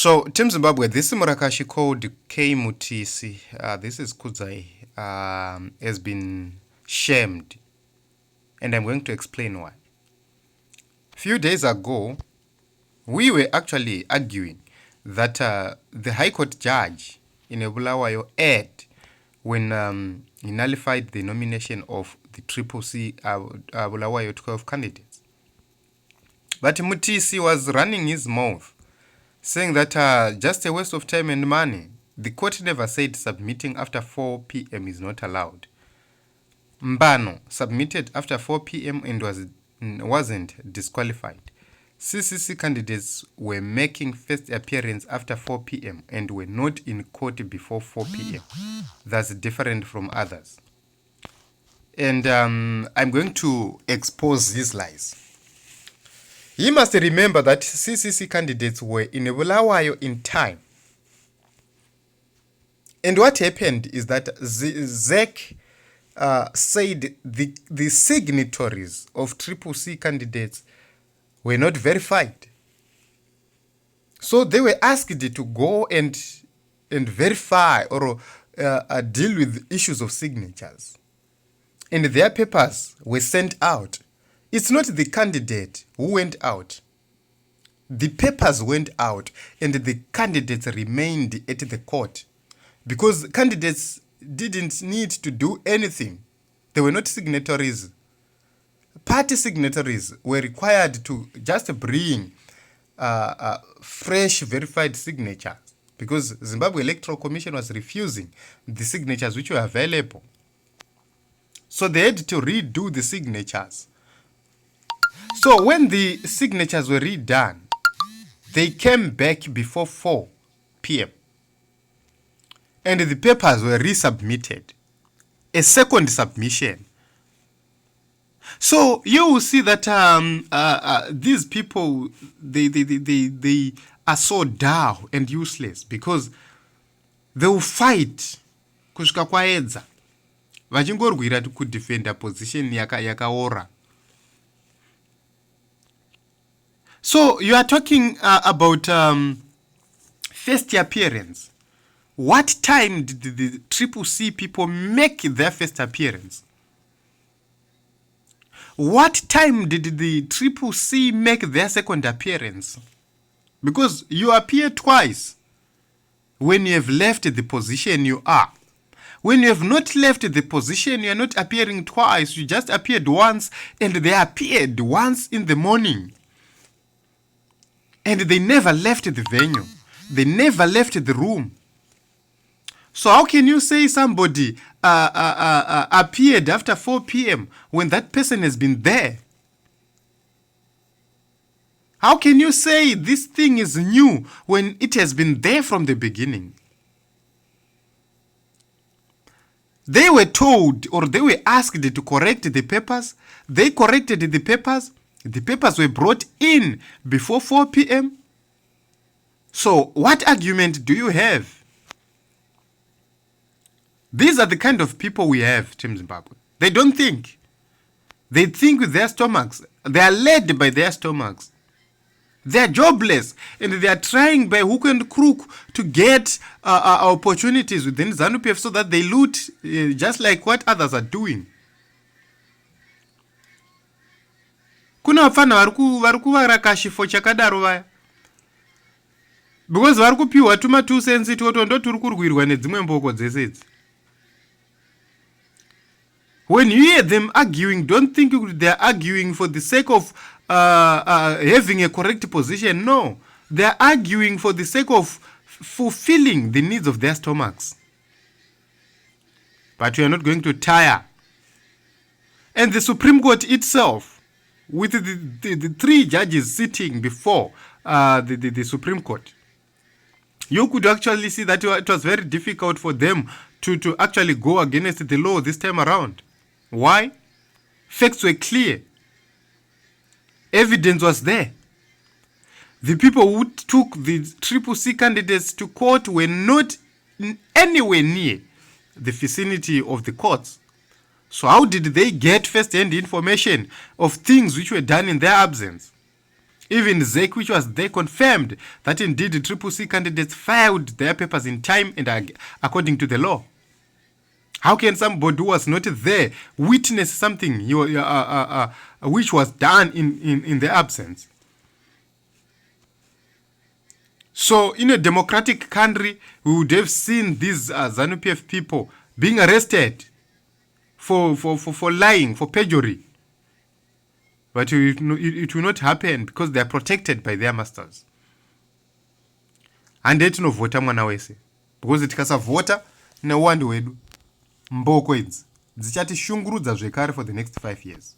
So, Team Zimbabwe, this Murakashi called K Mutisi, this is Kudzai, has been shamed. And I'm going to explain why. A few days ago, we were actually arguing that the High Court judge in Bulawayo erred when he nullified the nomination of the Triple C Bulawayo 12 candidates. But Mutisi was running his mouth, saying that just a waste of time and money. The court never said submitting after 4 p.m. is not allowed. Mbano submitted after 4 p.m. and wasn't disqualified. CCC candidates were making first appearance after 4 p.m. and were not in court before 4 p.m. That's different from others. And I'm going to expose these lies. You must remember that CCC candidates were in Bulawayo in time. And what happened is that ZEC said the signatories of Triple C candidates were not verified. So they were asked to go and verify or deal with issues of signatures. And their papers were sent out. It's not the candidate who went out. The papers went out and the candidates remained at the court because candidates didn't need to do anything. They were not signatories. Party signatories were required to just bring fresh verified signatures because Zimbabwe Electoral Commission was refusing the signatures which were available. So they had to redo the signatures. So when the signatures were redone, they came back before 4 p.m. and the papers were resubmitted. A second submission. So you will see that these people, they are so dull and useless because they will fight kusvika kwaedza vachingorwira kudefenda position yakaora. So you are talking about first appearance. What time did the Triple C people make their first appearance? What time did the Triple C make their second appearance? Because you appear twice when you have left the position you are. When you have not left the position, you are not appearing twice. You just appeared once, and they appeared once in the morning. And they never left the venue. They never left the room. So how can you say somebody appeared after 4 p.m. when that person has been there? How can you say this thing is new when it has been there from the beginning? They were told or they were asked to correct the papers. They corrected the papers. The papers were brought in before 4 p.m. So what argument do you have? These are the kind of people we have, Team Zimbabwe. They don't think. They think with their stomachs. They are led by their stomachs. They are jobless and they are trying by hook and crook to get opportunities within ZANU-PF so that they loot just like what others are doing. Kuna wafana vari kuvara kashifo chakadaro vaya because vari kupiwa tuma 2 cents totondo turi kurwirwa nedzimwe mboko dzese idzi. When you hear them arguing, don't think they are arguing for the sake of having a correct position. No, they are arguing for the sake of fulfilling the needs of their stomachs. But we are not going to tire. And the Supreme Court itself, with the 3 judges sitting before the Supreme Court, you could actually see that it was very difficult for them to actually go against the law this time around. Why? Facts were clear. Evidence was there. The people who took the Triple C candidates to court were not anywhere near the vicinity of the courts. So how did they get first-hand information of things which were done in their absence? Even ZEC, which was there, confirmed that indeed the CCC candidates filed their papers in time and according to the law. How can somebody who was not there witness something which was done in their absence? So in a democratic country, we would have seen these ZANU-PF people being arrested for lying, for perjury. But it will not happen because they are protected by their masters. And yet no vota mwana wese. Because tikasa vota na uwandu wedu mboko idzi dzichati shungurudza zvekare for the next 5 years.